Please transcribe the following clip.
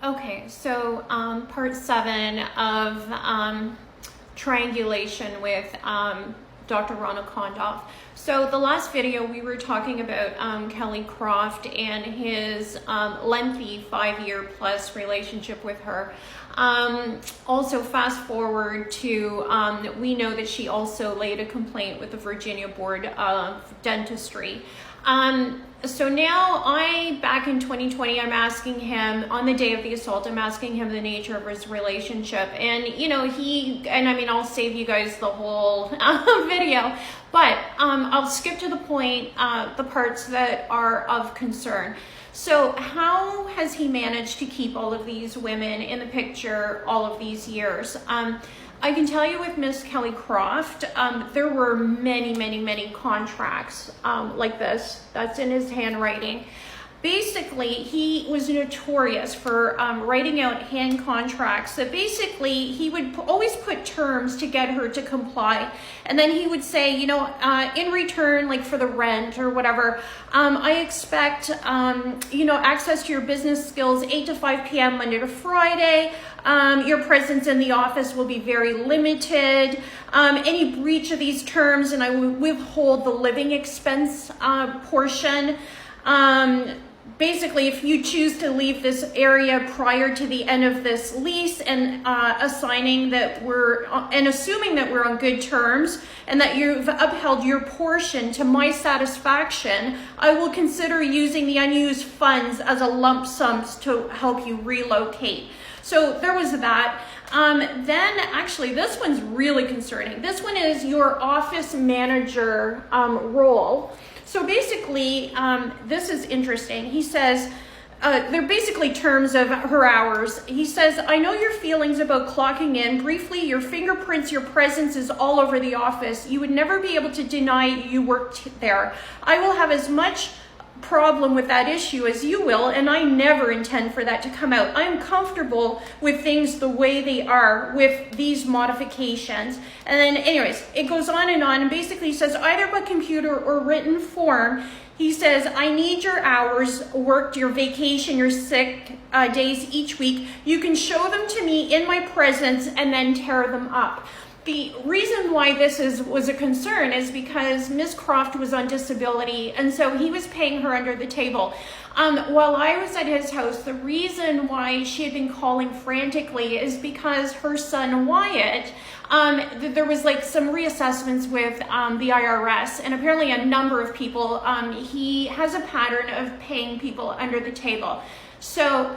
Okay, so part 7 of triangulation with Dr. Ronald Kondoff. So the last video we were talking about Kelly Croft and his lengthy 5-year plus relationship with her. Also fast forward to, we know that she also laid a complaint with the Virginia Board of Dentistry. So now back in 2020, I'm asking him, on the day of the assault, I'm asking him the nature of his relationship. And, you know, I'll save you guys the whole video, but I'll skip to the point, the parts that are of concern. So how has he managed to keep all of these women in the picture all of these years? I can tell you with Miss Kelly Croft, there were many contracts like this. That's in his handwriting. Basically, he was notorious for writing out hand contracts that basically he would always put terms to get her to comply. And then he would say, you know, in return, like for the rent or whatever, I expect, access to your business skills 8 to 5 p.m. Monday to Friday. Your presence in the office will be very limited. Any breach of these terms, and I will withhold the living expense portion. Basically, if you choose to leave this area prior to the end of this lease and assuming that we're on good terms and that you've upheld your portion to my satisfaction, I will consider using the unused funds as a lump sum to help you relocate. So there was that. Then actually, this one's really concerning. This one is your office manager role. So basically, this is interesting. He says, they're basically terms of her hours. He says, I know your feelings about clocking in. Briefly, your fingerprints, your presence is all over the office. You would never be able to deny you worked there. I will have as much problem with that issue as you will, and I never intend for that to come out. I'm comfortable with things the way they are with these modifications. And then anyways, it goes on and basically says either by computer or written form. He says, I need your hours worked, your vacation, your sick days each week. You can show them to me in my presence and then tear them up. The reason why this was a concern is because Ms. Croft was on disability, and so he was paying her under the table. While I was at his house, the reason why she had been calling frantically is because her son Wyatt, there was like some reassessments with the IRS, and apparently a number of people, he has a pattern of paying people under the table. So